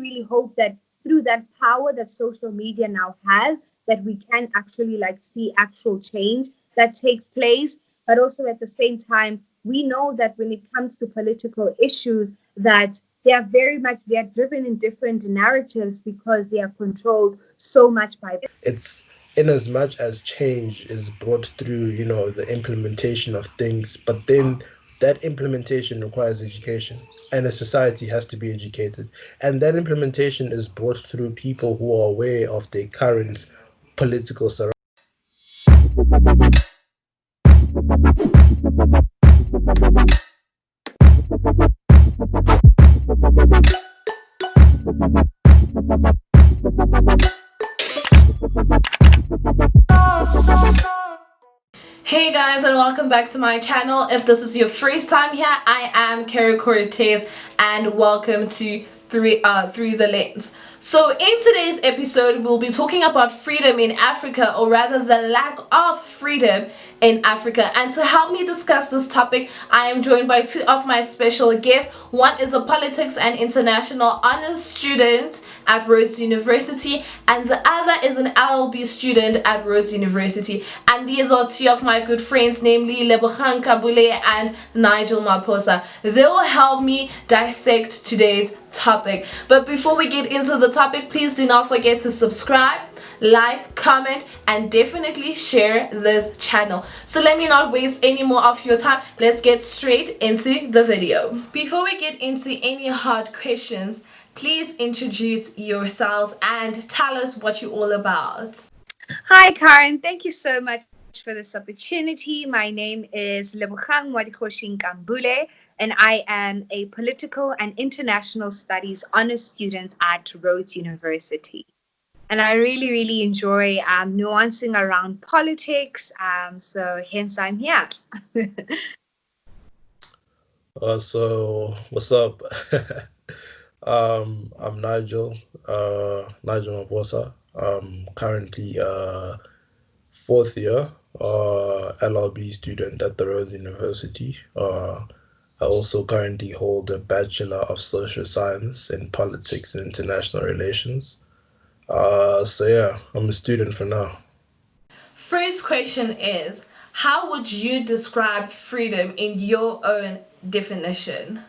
really hope that through that power that social media now has, that we can actually like see actual change that takes place. But also at the same time, we know that when it comes to political issues, that they are driven in different narratives because they are controlled so much by. It's in as much as change is brought through, the implementation of things, but then that implementation requires education, and a society has to be educated. And that implementation is brought through people who are aware of their current political surroundings. Hey guys, and welcome back to my channel. If this is your first time here, I am Kara Cortez and welcome to Through the Lens. So in today's episode, we'll be talking about freedom in Africa, or rather the lack of freedom in Africa. And to help me discuss this topic, I am joined by two of my special guests. One is a politics and international honors student at Rhodes University, and the other is an LLB student at Rhodes University. And these are two of my good friends, namely Lebo and Nkambule and Nigel Maposa. They will help me dissect today's topic. But before we get into the topic, please do not forget to subscribe, like, comment, and definitely share this channel. So let me not waste any more of your time. Let's get straight into the video. Before we get into any hard questions, please introduce yourselves and tell us what you're all about. Hi, Karen. Thank you so much for this opportunity. My name is Lebo and Nkambule, and I am a political and international studies honors student at Rhodes University. And I really, really enjoy nuancing around politics. So hence I'm here. So what's up? I'm Nigel, Nigel Maposa. I'm currently fourth year LLB student at the Rhodes University. I also currently hold a Bachelor of Social Science in Politics and International Relations. So yeah, I'm a student for now. First question is, how would you describe freedom in your own definition?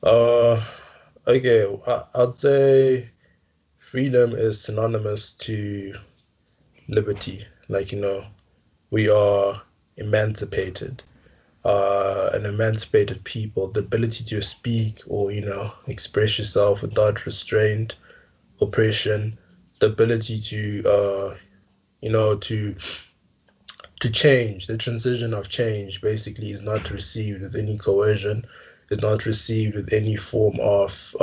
Uh, okay, I'd say freedom is synonymous to liberty. Like, we are emancipated, an emancipated people, the ability to speak or, express yourself without restraint, oppression, the ability to, to change. The transition of change basically is not received with any coercion, is not received with any form of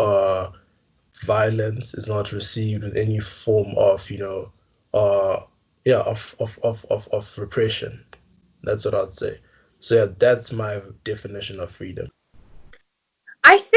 violence, is not received with any form of, uh, yeah, of repression. That's what I'd say. So yeah, that's my definition of freedom. I think,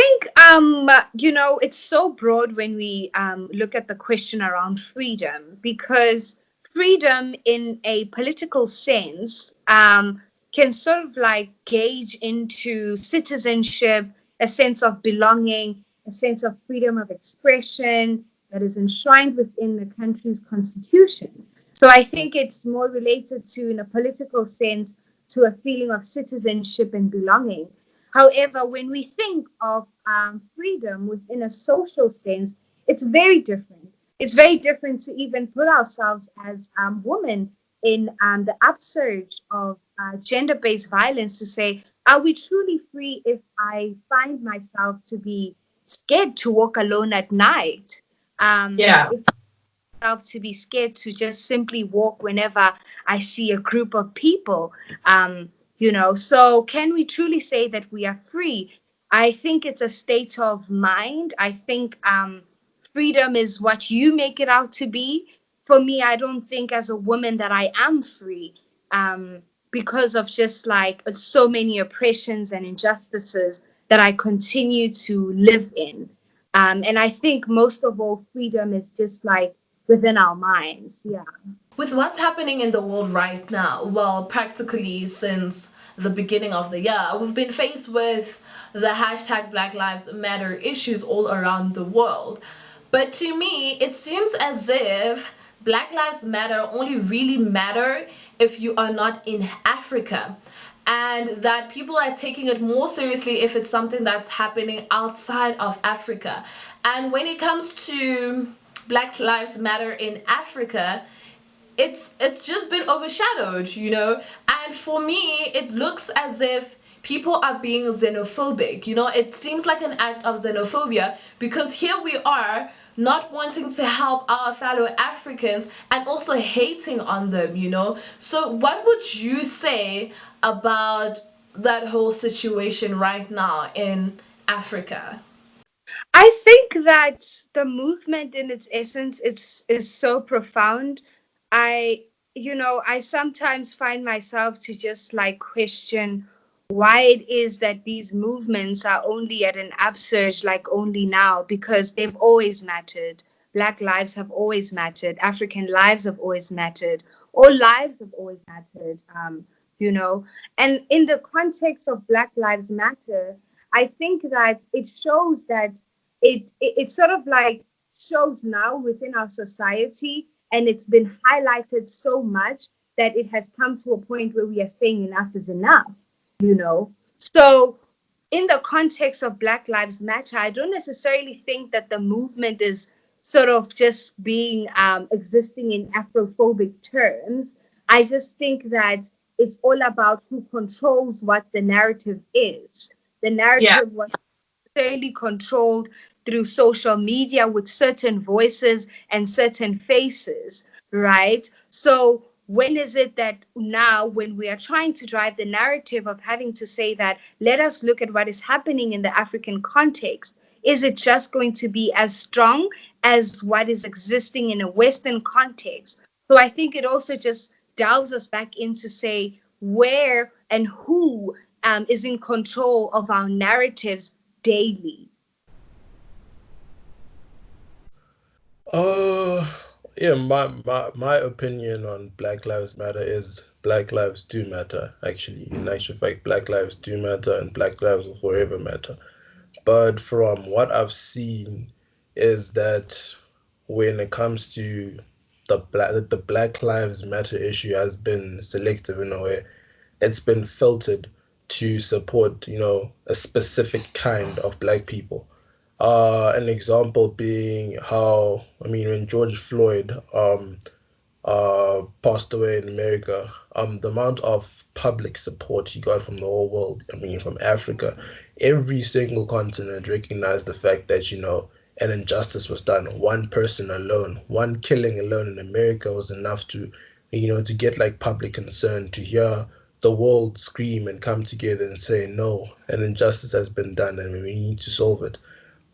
it's so broad when we look at the question around freedom, because freedom in a political sense can sort of like gauge into citizenship, a sense of belonging, a sense of freedom of expression that is enshrined within the country's constitution. So I think it's more related to, in a political sense, to a feeling of citizenship and belonging. However, when we think of freedom within a social sense, it's very different. It's very different to even put ourselves as women in the upsurge of gender-based violence to say, are we truly free if I find myself to be scared to walk alone at night? Yeah. If myself to be scared to just simply walk whenever I see a group of people. So can we truly say that we are free? I think it's a state of mind. I think freedom is what you make it out to be. For me, I don't think as a woman that I am free, because of just like so many oppressions and injustices that I continue to live in. And I think most of all, freedom is just like within our minds. Yeah. With what's happening in the world right now, well, practically since the beginning of the year. We've been faced with the hashtag Black Lives Matter issues all around the world. But to me, it seems as if Black Lives Matter only really matter if you are not in Africa. And that people are taking it more seriously if it's something that's happening outside of Africa. And when it comes to Black Lives Matter in Africa, it's just been overshadowed, you know. And for me, it looks as if people are being xenophobic, you know. It seems like an act of xenophobia, because here we are not wanting to help our fellow Africans and also hating on them, you know. So what would you say about that whole situation right now in Africa? I think that the movement in its essence is so profound. I I sometimes find myself to just like question why it is that these movements are only at an upsurge like only now, because they've always mattered. Black lives have always mattered. African lives have always mattered. All lives have always mattered. You know, and in the context of Black Lives Matter, I think that it shows that it sort of like shows now within our society, and it's been highlighted so much that it has come to a point where we are saying enough is enough, you know. So in the context of Black Lives Matter, I don't necessarily think that the movement is sort of just being existing in Afrophobic terms. I just think that it's all about who controls what the narrative is. The narrative was necessarily controlled through social media with certain voices and certain faces, right? So when is it that now, when we are trying to drive the narrative of having to say that, let us look at what is happening in the African context, is it just going to be as strong as what is existing in a Western context? So I think it also just dials us back in to say where and who is in control of our narratives daily. Uh, yeah, my opinion on Black Lives Matter is Black lives do matter, actually. In actual fact, Black lives do matter and Black lives will forever matter. But from what I've seen is that when it comes to the Black Lives Matter issue has been selective in a way. It's been filtered to support, a specific kind of black people. An example being how, I mean, when George Floyd passed away in America, the amount of public support he got from the whole world, I mean, from Africa, every single continent recognized the fact that, an injustice was done. One person alone, one killing alone in America was enough to get like public concern, to hear the world scream and come together and say, no, an injustice has been done and we need to solve it.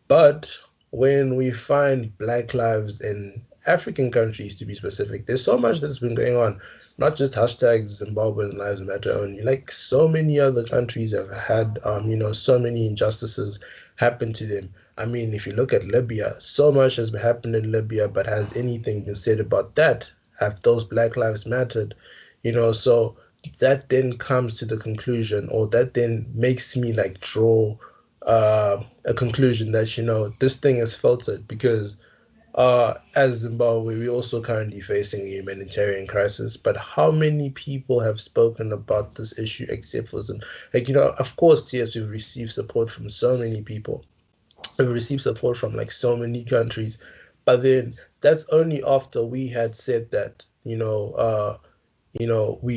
But when we find black lives in African countries, to be specific, there's so much that's been going on. Not just hashtags Zimbabwean lives matter only. Like so many other countries have had, so many injustices happen to them. I mean, if you look at Libya, so much has happened in Libya, but has anything been said about that? Have those Black Lives mattered? So that then comes to the conclusion, or that then makes me like draw a conclusion that this thing is filtered because as Zimbabwe, we're also currently facing a humanitarian crisis. But how many people have spoken about this issue except for some? Like, of course, yes, we've received support from so many people. We've received support from like so many countries. But then that's only after we had said that, we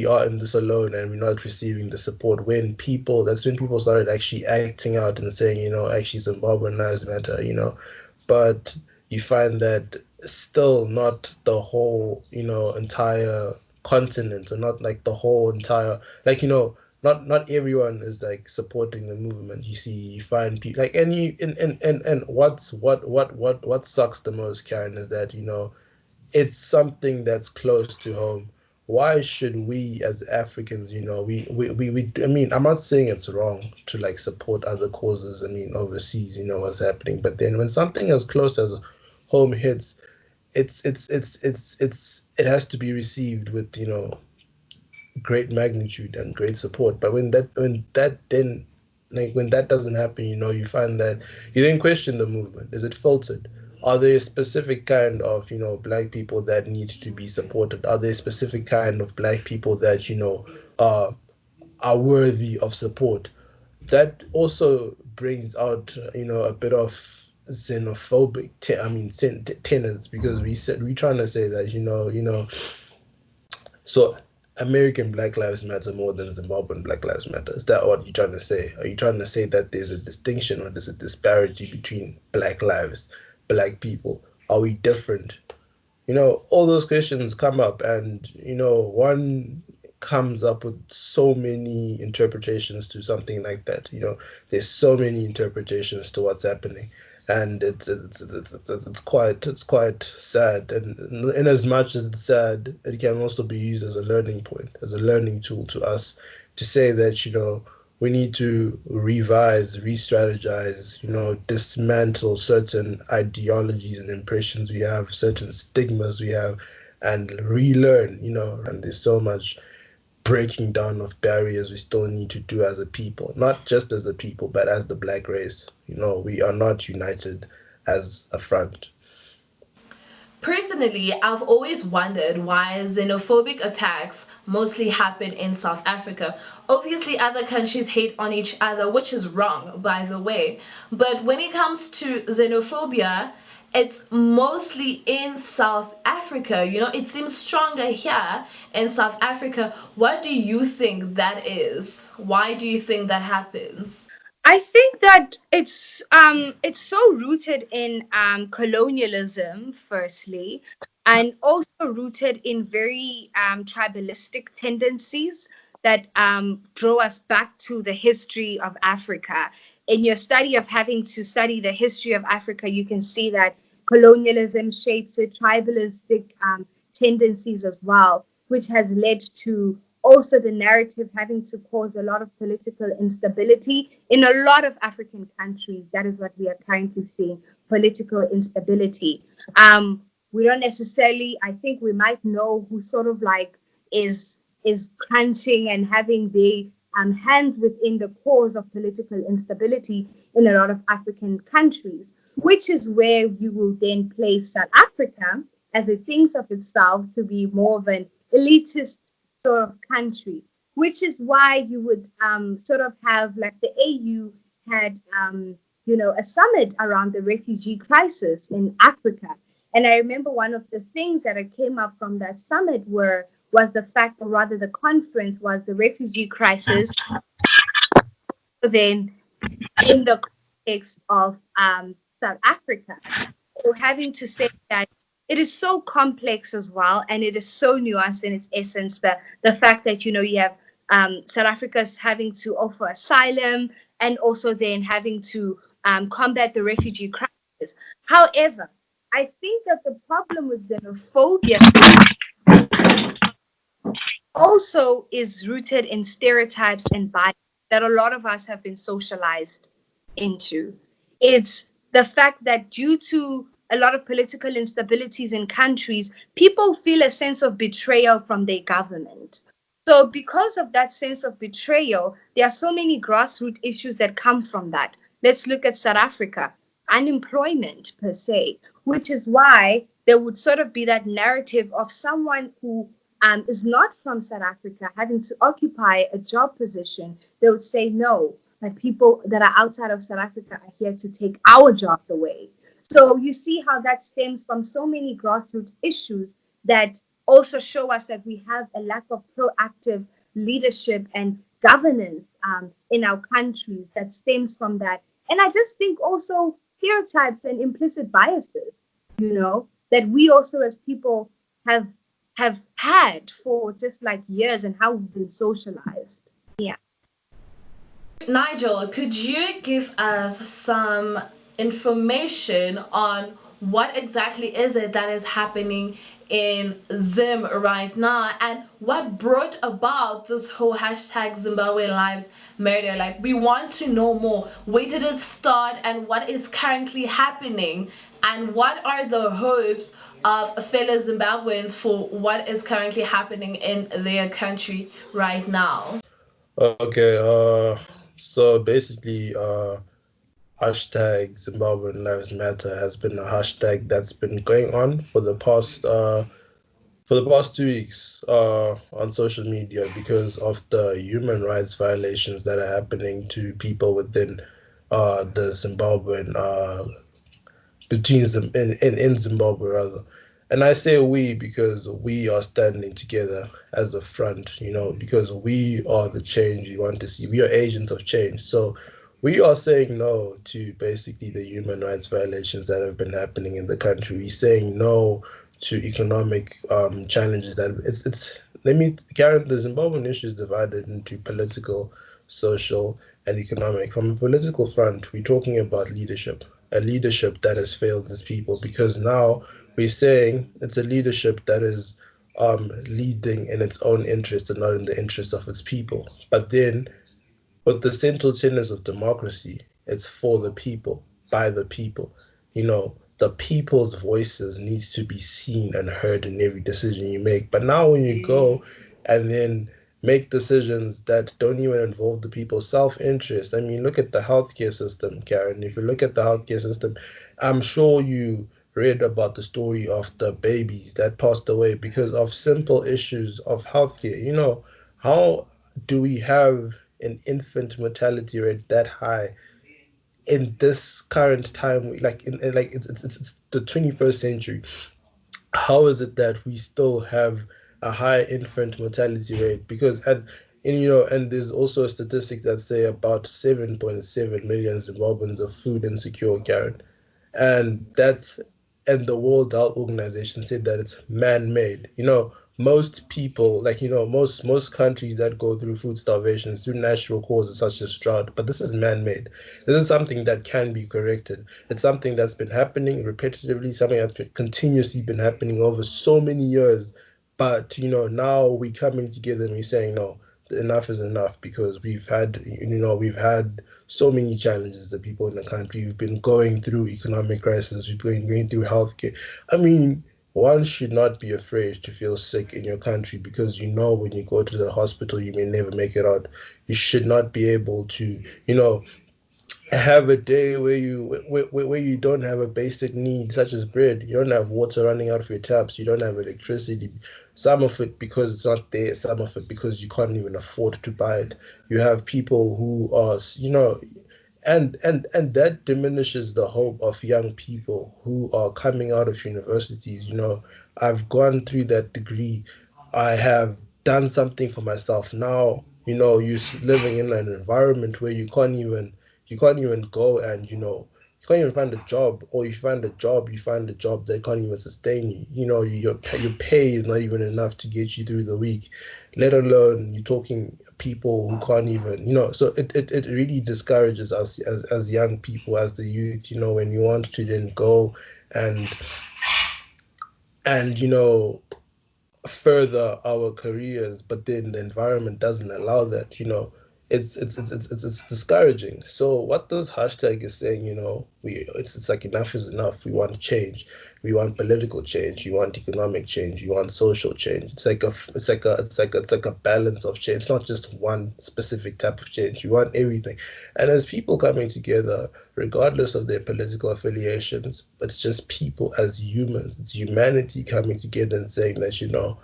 are in this alone and we're not receiving the support. That's when people started actually acting out and saying, actually Zimbabwe lives matter, but you find that still not the whole, entire continent, or not like the whole entire, like, not everyone is like supporting the movement. You find people like, and what sucks the most, Karen, is that, it's something that's close to home. Why should we as Africans, I mean, I'm not saying it's wrong to like support other causes, I mean, overseas, what's happening. But then when something as close as home hits, it has to be received with, great magnitude and great support. But when that doesn't happen, you find that you then question the movement. Is it filtered? Are there a specific kind of, black people that need to be supported? Are there specific kind of black people that, uh, are worthy of support? That also brings out, a bit of xenophobic, tenets, because we're trying to say that, so American Black Lives Matter more than Zimbabwean Black Lives Matter. Is that what you're trying to say? Are you trying to say that there's a distinction or there's a disparity between black lives, black people? Are we different? All those questions come up, and one comes up with so many interpretations to something like that. There's so many interpretations to what's happening, and it's quite sad. And in as much as it's sad, it can also be used as a learning point, as a learning tool to us, to say that we need to revise, re-strategize, dismantle certain ideologies and impressions we have, certain stigmas we have, and relearn, and there's so much breaking down of barriers we still need to do as a people, not just as a people, but as the black race. We are not united as a front. Personally, I've always wondered why xenophobic attacks mostly happen in South Africa. Obviously, other countries hate on each other, which is wrong, by the way. But when it comes to xenophobia, it's mostly in South Africa. It seems stronger here in South Africa. What do you think that is? Why do you think that happens? I think that it's so rooted in colonialism, firstly, and also rooted in very tribalistic tendencies that draw us back to the history of Africa. In your study of having to study the history of Africa, you can see that colonialism shapes it, tribalistic tendencies as well, which has led to also the narrative having to cause a lot of political instability in a lot of African countries. That is what we are currently seeing, political instability. We don't necessarily, I think we might know who sort of like is crunching and having the hands within the cause of political instability in a lot of African countries, which is where you will then place South Africa as it thinks of itself to be more of an elitist sort of country, which is why you would sort of have like the AU had, a summit around the refugee crisis in Africa. And I remember one of the things that came up from that summit was the fact, or rather the conference was the refugee crisis. Then in the context of South Africa. So having to say that it is so complex as well, and it is so nuanced in its essence. The fact that you have South Africa's having to offer asylum and also then having to combat the refugee crisis. However, I think that the problem with xenophobia also is rooted in stereotypes and bias that a lot of us have been socialized into. It's the fact that due to a lot of political instabilities in countries, people feel a sense of betrayal from their government. So, because of that sense of betrayal, there are so many grassroots issues that come from that. Let's look at South Africa, unemployment per se, which is why there would sort of be that narrative of someone who is not from South Africa having to occupy a job position. They would say, no, like people that are outside of South Africa are here to take our jobs away. So you see how that stems from so many grassroots issues that also show us that we have a lack of proactive leadership and governance in our countries that stems from that. And I just think also stereotypes and implicit biases, that we also as people have had for just like years and how we've been socialized. Yeah. Nigel, could you give us some information on what exactly is it that is happening in Zim right now, and what brought about this whole hashtag Zimbabwe Lives Matter. Like, we want to know more. Where did it start, and what is currently happening, and what are the hopes of fellow Zimbabweans for what is currently happening in their country right now? Okay, so basically, hashtag Zimbabwean Lives Matter has been a hashtag that's been going on for the past 2 weeks on social media because of the human rights violations that are happening to people within the Zimbabwean between in Zimbabwe rather. And I say we because we are standing together as a front, because we are the change we want to see. We are agents of change. So we are saying no to basically the human rights violations that have been happening in the country. We're saying no to economic challenges that it's let me Karen, the Zimbabwean issue is divided into political, social, and economic. From a political front, we're talking about leadership, a leadership that has failed its people, because now we're saying it's a leadership that is leading in its own interest and not in the interest of its people. But then, with the central tenets of democracy, it's for the people, by the people. The people's voices needs to be seen and heard in every decision you make. But now when you go and then make decisions that don't even involve the people's self-interest. I mean, look at the healthcare system, Karen. If you look at the healthcare system, I'm sure you read about the story of the babies that passed away because of simple issues of healthcare. How do we have an infant mortality rate that high in this current time? Like like it's the 21st century. How is it that we still have a high infant mortality rate? Because and there's also a statistic that say about 7.7 million Zimbabweans are food insecure, Karen. And the World Health Organization said that it's man-made. Most people, like most countries that go through food starvation through natural causes such as drought, but this is man-made. This is something that can be corrected. It's something that's been happening repetitively, something that's been continuously been happening over so many years. But now we're coming together and we're saying no, enough is enough, because we've had so many challenges, the people in the country. We've been going through economic crisis. We've been going through healthcare. I mean, one should not be afraid to feel sick in your country, because when you go to the hospital, you may never make it out. You should not be able to, have a day where you don't have a basic need such as bread. You don't have water running out of your taps. You don't have electricity. Some of it because it's not there. Some of it because you can't even afford to buy it. You have people who are, and that diminishes the hope of young people who are coming out of universities. I've gone through that degree. I have done something for myself. Now you're living in an environment where you can't even go, and you can't even find a job, or you find a job that can't even sustain you. Your pay is not even enough to get you through the week, let alone you're talking people who can't even. So it really discourages us as young people, as the youth, when you want to then go and and further our careers, but then the environment doesn't allow that. It's discouraging. So what this hashtag is saying, it's like enough is enough. We want change. We want political change. We want economic change. We want social change. It's like a balance of change. It's not just one specific type of change. We want everything. And as people coming together, regardless of their political affiliations, it's just people as humans. It's humanity coming together and saying that,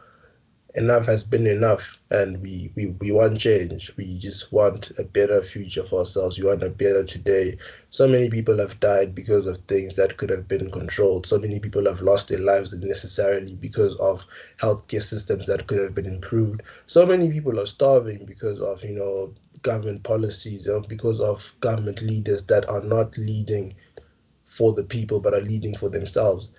enough has been enough, and we want change. We just want a better future for ourselves. We want a better today. So many people have died because of things that could have been controlled. So many people have lost their lives unnecessarily because of healthcare systems that could have been improved. So many people are starving because of government policies, because of government leaders that are not leading for the people but are leading for themselves.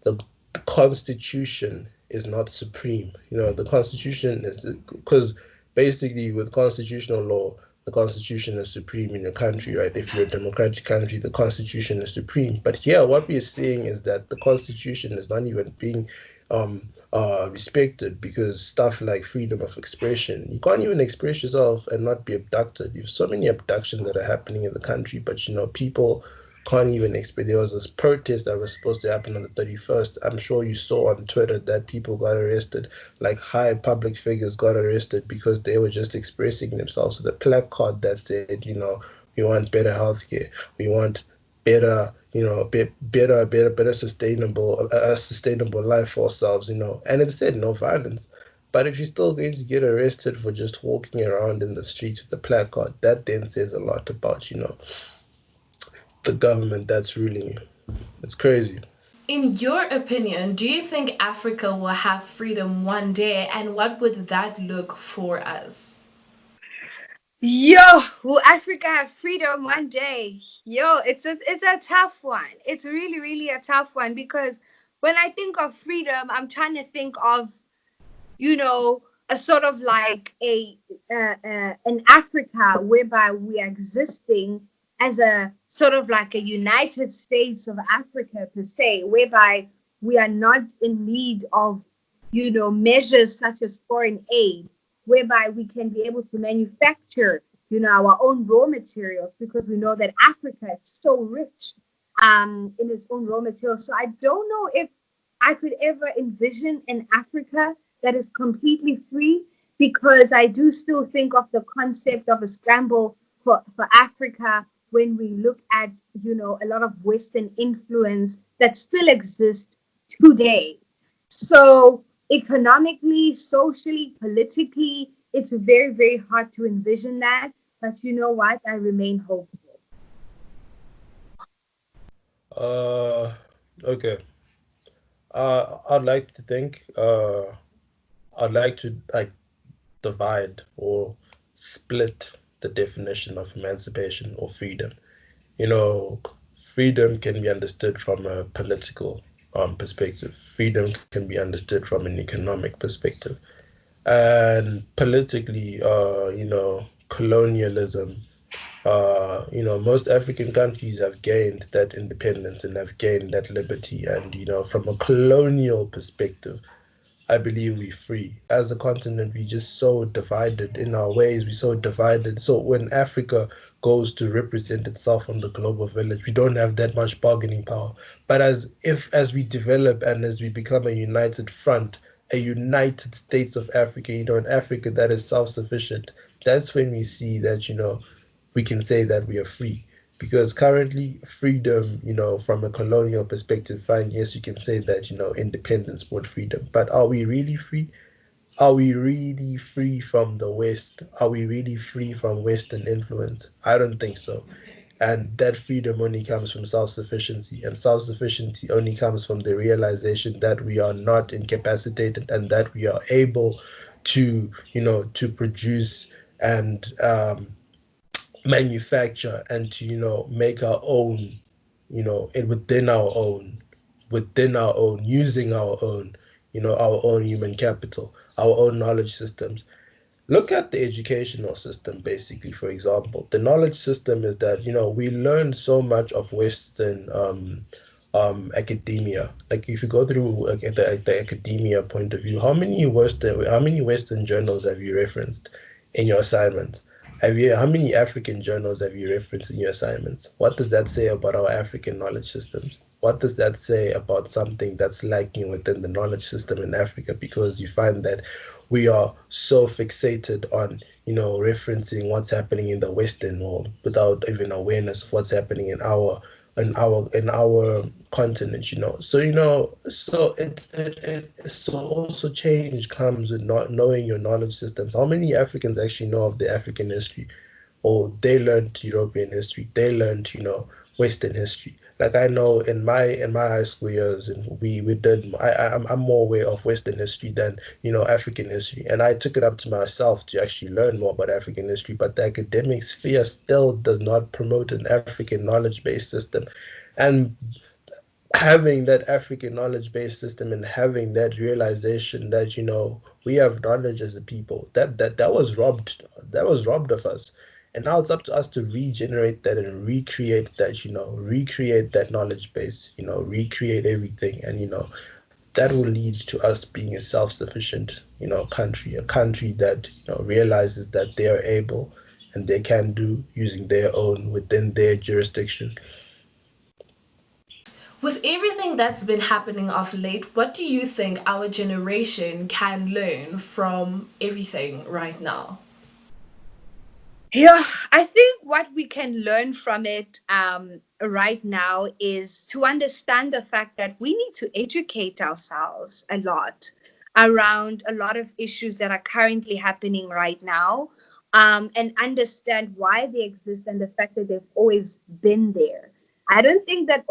The constitution is not supreme. The constitution is, because basically with constitutional law, the constitution is supreme in your country, right? If you're a democratic country, the constitution is supreme. But here, what we're seeing is that the constitution is not even being respected, because stuff like freedom of expression, you can't even express yourself and not be abducted. You have so many abductions that are happening in the country, but people can't even express. There was this protest that was supposed to happen on the 31st. I'm sure you saw on Twitter that people got arrested, like high public figures got arrested because they were just expressing themselves. So the placard that said, we want better healthcare, we want better, better sustainable, a sustainable life for ourselves, and it said no violence. But if you're still going to get arrested for just walking around in the streets with a placard, that then says a lot about, the government that's ruling you. It's crazy. In your opinion, do you think Africa will have freedom one day, and what would that look for us? Yo, will Africa have freedom one day? Yo, it's a tough one. It's really, really a tough one, because when I think of freedom, I'm trying to think of, a sort of like an Africa whereby we are existing as a sort of like a United States of Africa per se, whereby we are not in need of, measures such as foreign aid, whereby we can be able to manufacture, our own raw materials, because we know that Africa is so rich in its own raw materials. So I don't know if I could ever envision an Africa that is completely free, because I do still think of the concept of a scramble for Africa when we look at, a lot of Western influence that still exists today. So economically, socially, politically, it's very, very hard to envision that. But you know what? I remain hopeful. Uh, okay. I'd like to think. I'd like to like divide or split the definition of emancipation or freedom. You know, freedom can be understood from a political perspective. Freedom can be understood from an economic perspective. And politically, colonialism, most African countries have gained that independence and have gained that liberty. And, from a colonial perspective, I believe we're free. As a continent, we just so divided in our ways. We're so divided. So when Africa goes to represent itself on the global village, we don't have that much bargaining power. But as we develop and as we become a united front, a United States of Africa, an Africa that is self-sufficient, that's when we see that, we can say that we are free. Because currently, freedom, from a colonial perspective, fine, yes, you can say that, independence brought freedom. But are we really free? Are we really free from the West? Are we really free from Western influence? I don't think so. And that freedom only comes from self sufficiency. And self sufficiency only comes from the realization that we are not incapacitated and that we are able to produce and manufacture and to make our own, and within our own, using our own, our own human capital, our own knowledge systems. Look at the educational system, basically. For example, the knowledge system is that we learn so much of Western academia. Like if you go through like, the academia point of view, how many Western journals have you referenced in your assignments? How many African journals have you referenced in your assignments? What does that say about our African knowledge systems? What does that say about something that's lacking within the knowledge system in Africa? Because you find that we are so fixated on, referencing what's happening in the Western world without even awareness of what's happening in our continent. So also change comes with not knowing your knowledge systems. How many Africans actually know of the African history? Or they learned European history, they learned, Western history. Like I know in my high school years, and we did. I'm more aware of Western history than African history, and I took it up to myself to actually learn more about African history. But the academic sphere still does not promote an African knowledge-based system, and having that African knowledge based system and having that realization that we have knowledge as a people, that was robbed of us. And now it's up to us to regenerate that and recreate that, recreate that knowledge base, recreate everything. And, that will lead to us being a self-sufficient, country, a country that, realizes that they are able and they can do using their own within their jurisdiction. With everything that's been happening of late, what do you think our generation can learn from everything right now? Yeah, I think what we can learn from it right now is to understand the fact that we need to educate ourselves a lot around a lot of issues that are currently happening right now, and understand why they exist and the fact that they've always been there. I don't think that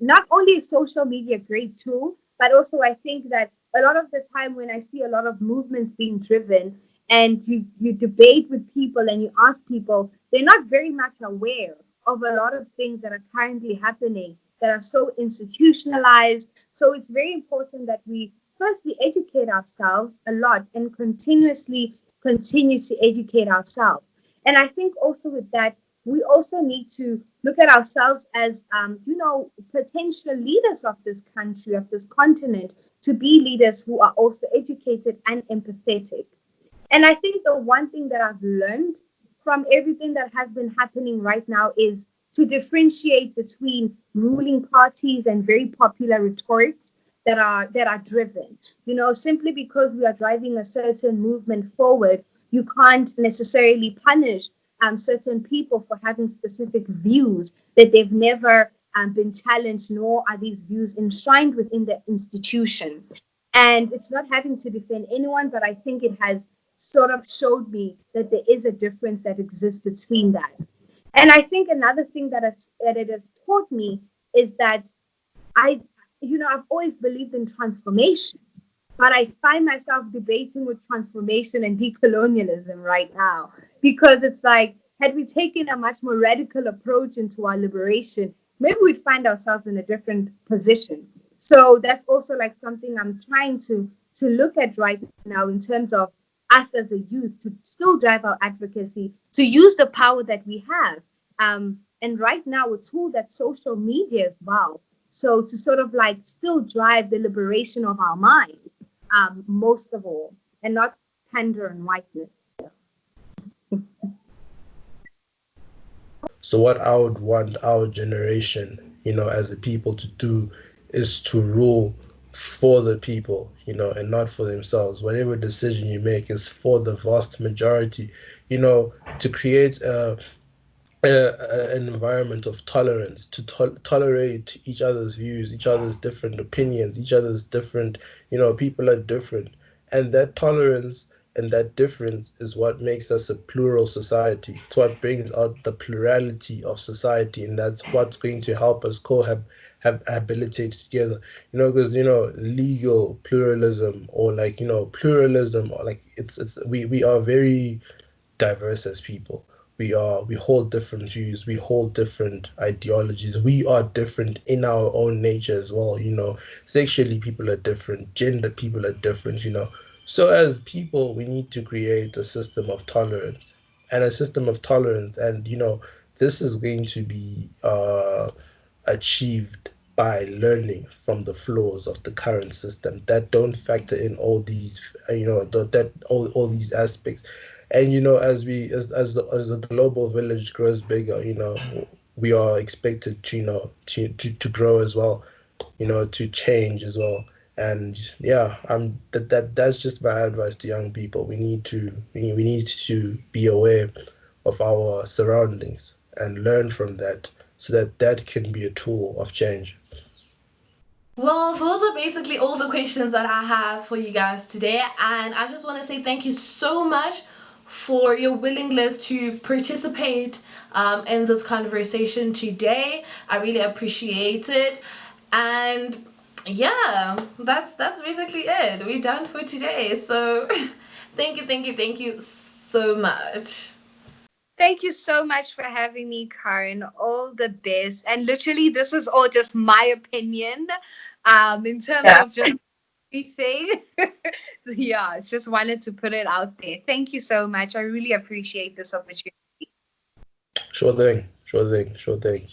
not only is social media a great tool, but also I think that a lot of the time when I see a lot of movements being driven, and you debate with people and you ask people, they're not very much aware of a lot of things that are currently happening that are so institutionalized. So it's very important that we firstly educate ourselves a lot and continuously continue to educate ourselves. And I think also with that, we also need to look at ourselves as, potential leaders of this country, of this continent, to be leaders who are also educated and empathetic. And I think the one thing that I've learned from everything that has been happening right now is to differentiate between ruling parties and very popular rhetorics that are driven. Simply because we are driving a certain movement forward, you can't necessarily punish certain people for having specific views that they've never been challenged, nor are these views enshrined within the institution. And it's not having to defend anyone, but I think it has sort of showed me that there is a difference that exists between that. And I think another thing that it has taught me is that I, I've always believed in transformation, but I find myself debating with transformation and decolonialism right now, because it's like, had we taken a much more radical approach into our liberation, maybe we'd find ourselves in a different position. So that's also like something I'm trying to look at right now in terms of us as a youth to still drive our advocacy, to use the power that we have. And right now, a tool that's social media as well. So to sort of like still drive the liberation of our minds, most of all, and not pander and whiteness. So what I would want our generation, as a people to do is to rule for the people, and not for themselves. Whatever decision you make is for the vast majority, to create an environment of tolerance, to tolerate each other's views, each other's different opinions, each other's different, people are different. And that tolerance and that difference is what makes us a plural society. It's what brings out the plurality of society, and that's what's going to help us habilitate together. Because legal pluralism, or like pluralism, or like we are very diverse as people. We hold different views, we hold different ideologies, we are different in our own nature as well. Sexually people are different, gender people are different. So as people we need to create a system of tolerance, and this is going to be achieved by learning from the flaws of the current system that don't factor in all these all these aspects. And as the global village grows bigger, we are expected to to grow as well, to change as well. And yeah, that's just my advice to young people. We need to be aware of our surroundings and learn from that, so that that can be a tool of change. Well, those are basically all the questions that I have for you guys today. And I just want to say thank you so much for your willingness to participate in this conversation today. I really appreciate it. And yeah, that's basically it. We're done for today. So thank you so much. Thank you so much for having me, Karen. All the best. And literally, this is all just my opinion in terms of just everything. So, yeah, just wanted to put it out there. Thank you so much. I really appreciate this opportunity. Sure thing. Sure thing. Sure thing.